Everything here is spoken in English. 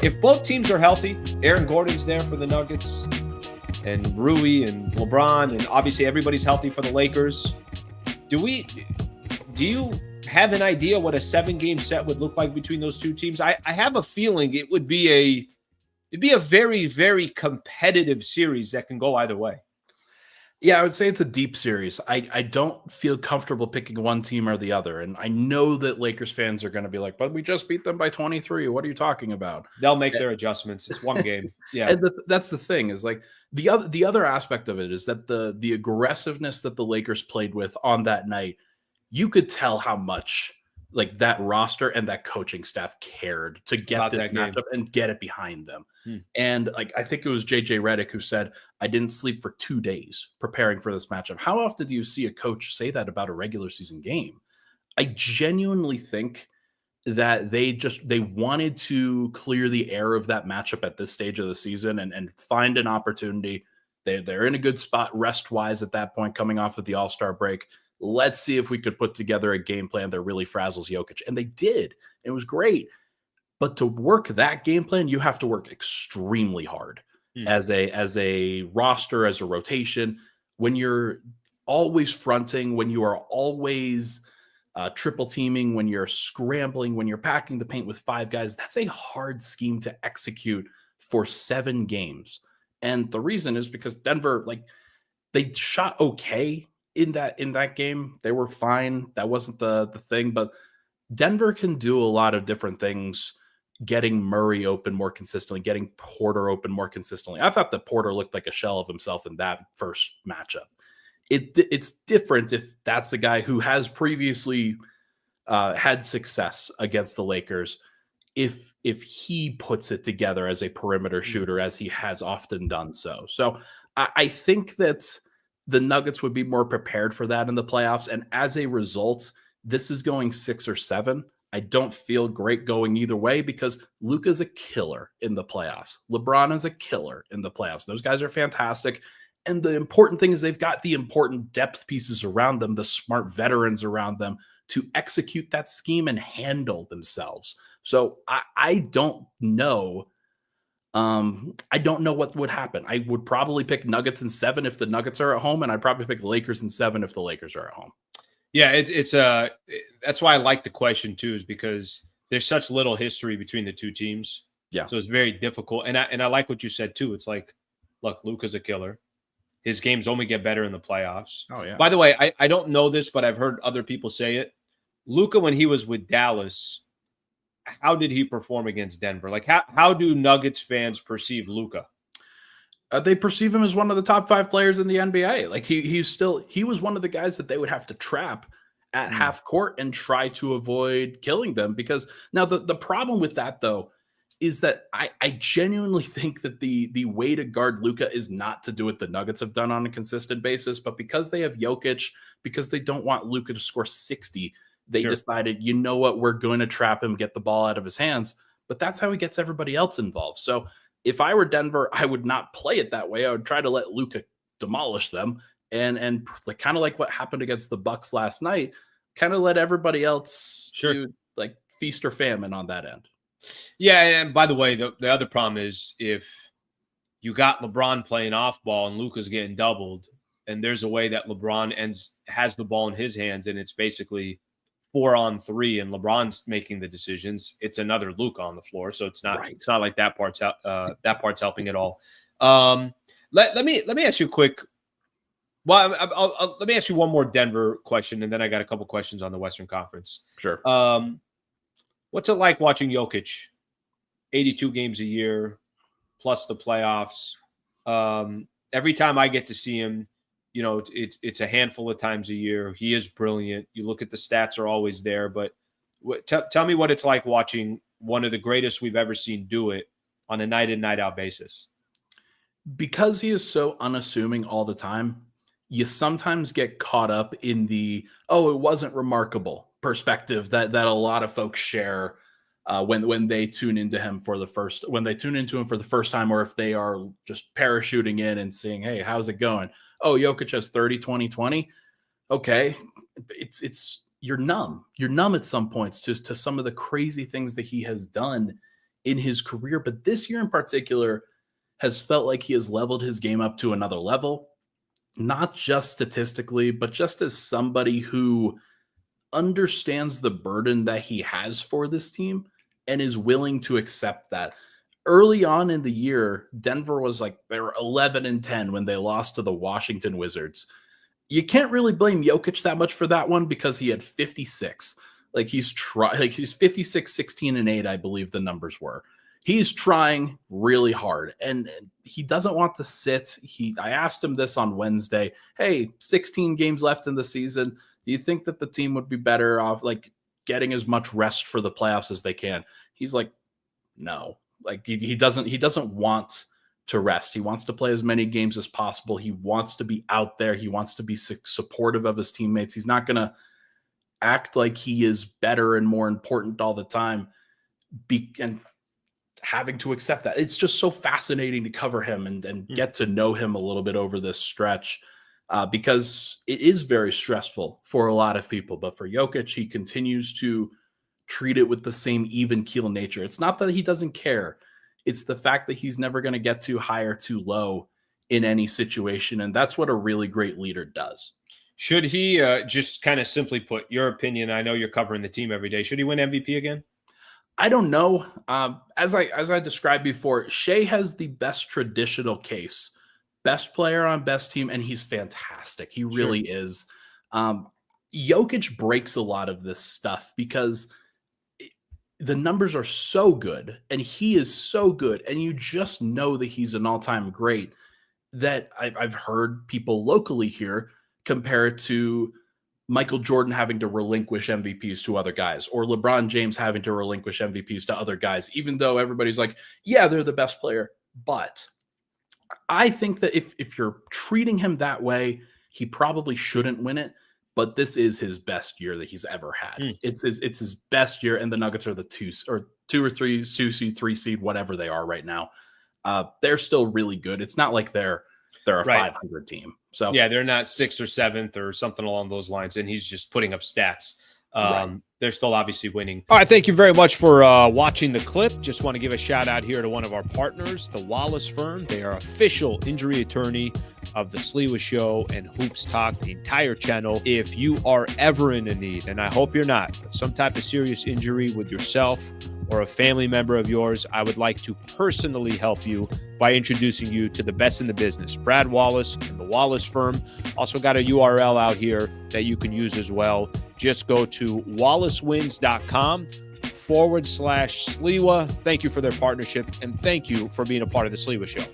if both teams are healthy, Aaron Gordon's there for the Nuggets, and Rui and LeBron, and obviously everybody's healthy for the Lakers. Do you have an idea what a 7-game set would look like between those two teams? I have a feeling it'd be a very, very competitive series that can go either way. Yeah, I would say it's a deep series. I don't feel comfortable picking one team or the other. And I know that Lakers fans are going to be like, but we just beat them by 23. What are you talking about? They'll make their adjustments. It's one game. Yeah. And that's the thing is like the other aspect of it is that the aggressiveness that the Lakers played with on that night, you could tell how much like that roster and that coaching staff cared to get About this that game. matchup and get it behind them. And like I think it was JJ Redick who said, I didn't sleep for 2 days preparing for this matchup. How often do you see a coach say that about a regular season game? I genuinely think that they wanted to clear the air of that matchup at this stage of the season and find an opportunity. They're in a good spot rest wise at that point, coming off of the All-Star break. Let's see if we could put together a game plan that really frazzles Jokic. And they did. It was great. But to work that game plan, you have to work extremely hard as a roster, as a rotation. When you're always fronting, when you are always triple teaming, when you're scrambling, when you're packing the paint with 5 guys, that's a hard scheme to execute for 7 games. And the reason is because Denver, like, they shot okay in that game. They were fine. That wasn't the thing, but Denver can do a lot of different things, getting Murray open more consistently, getting Porter open more consistently. I thought that Porter looked like a shell of himself in that first matchup. It's different if that's the guy who has previously had success against the Lakers. If he puts it together as a perimeter shooter, as he has often done so. So I think that the Nuggets would be more prepared for that in the playoffs. And as a result, this is going 6 or 7. I don't feel great going either way because Luka's a killer in the playoffs. LeBron is a killer in the playoffs. Those guys are fantastic. And the important thing is they've got the important depth pieces around them, the smart veterans around them to execute that scheme and handle themselves. So I don't know. I don't know what would happen. I would probably pick Nuggets in 7 if the Nuggets are at home, and I'd probably pick Lakers in 7 if the Lakers are at home. Yeah, that's why I like the question too, is because there's such little history between the two teams. Yeah. So it's very difficult. And I like what you said too. It's like, look, Luka's a killer. His games only get better in the playoffs. Oh, yeah. By the way, I don't know this, but I've heard other people say it. Luka, when he was with Dallas, how did he perform against Denver? Like, how do Nuggets fans perceive Luka? They perceive him as one of the top 5 players in the NBA. Like he was one of the guys that they would have to trap at half court and try to avoid killing them. Because now the problem with that though is that I genuinely think that the way to guard Luka is not to do what the Nuggets have done on a consistent basis, but because they have Jokic, because they don't want Luka to score 60, they decided, you know what, we're going to trap him, get the ball out of his hands. But that's how he gets everybody else involved. So if I were Denver, I would not play it that way. I would try to let Luka demolish them and like kind of like what happened against the Bucks last night, kind of let everybody else do like feast or famine on that end. Yeah, and by the way, the other problem is if you got LeBron playing off ball and Luka's getting doubled, and there's a way that LeBron has the ball in his hands, and it's basically 4-on-3, and LeBron's making the decisions. It's another Luka on the floor, so it's not it's not like that part's helping at all. Let me ask you a quick. Well, let me ask you one more Denver question, and then I got a couple questions on the Western Conference. Sure. What's it like watching Jokic? 82 games a year, plus the playoffs. Every time I get to see him, you know, it's a handful of times a year. He is brilliant. You look at the stats are always there, but tell me what it's like watching one of the greatest we've ever seen do it on a night in, night out basis. Because he is so unassuming all the time, you sometimes get caught up in the, oh, it wasn't remarkable perspective that a lot of folks share when they tune into him for the first time, or if they are just parachuting in and saying, hey, how's it going? Oh, Jokic has 30, 20, 20. Okay. You're numb. You're numb at some points to some of the crazy things that he has done in his career, but this year in particular has felt like he has leveled his game up to another level, not just statistically, but just as somebody who understands the burden that he has for this team and is willing to accept that. Early on in the year, Denver was like, they were 11-10 when they lost to the Washington Wizards. You can't really blame Jokic that much for that one because he had 56. Like he's 56, 16, and 8, I believe the numbers were. He's trying really hard and he doesn't want to sit. I asked him this on Wednesday. Hey, 16 games left in the season. Do you think that the team would be better off like getting as much rest for the playoffs as they can? He's like, no, like he doesn't want to rest. He wants to play as many games as possible. He wants to be out there. He wants to be supportive of his teammates. He's not going to act like he is better and more important all the time. And having to accept that. It's just so fascinating to cover him and get to know him a little bit over this stretch because it is very stressful for a lot of people. But for Jokic, he continues to treat it with the same even keel nature. It's not that he doesn't care. It's the fact that he's never going to get too high or too low in any situation. And that's what a really great leader does. Should he, just kind of simply put, your opinion, I know you're covering the team every day, should he win MVP again? I don't know. As I described before, Shea has the best traditional case, best player on best team, and he's fantastic. He really is. Jokic breaks a lot of this stuff because the numbers are so good and he is so good, and you just know that he's an all-time great that I've heard people locally here compare it to Michael Jordan having to relinquish MVPs to other guys, or LeBron James having to relinquish MVPs to other guys, even though everybody's like, yeah, they're the best player. But I think that if you're treating him that way, he probably shouldn't win it. But this is his best year that he's ever had. It's his best year, and the Nuggets are the two or three seed, 3 seed, whatever they are right now. They're still really good. It's not like they're a 500 team. So yeah, they're not 6th or 7th or something along those lines. And he's just putting up stats. They're still obviously winning. All right. Thank you very much for watching the clip. Just want to give a shout out here to one of our partners, the Wallace Firm. They are official injury attorney of the Sliwa Show and Hoops Talk, the entire channel. If you are ever in a need, and I hope you're not, but some type of serious injury with yourself or a family member of yours, I would like to personally help you by introducing you to the best in the business, Brad Wallace and the Wallace Firm. Also got a URL out here that you can use as well. Just go to wallacewins.com/Sliwa. Thank you for their partnership, and thank you for being a part of the Sliwa Show.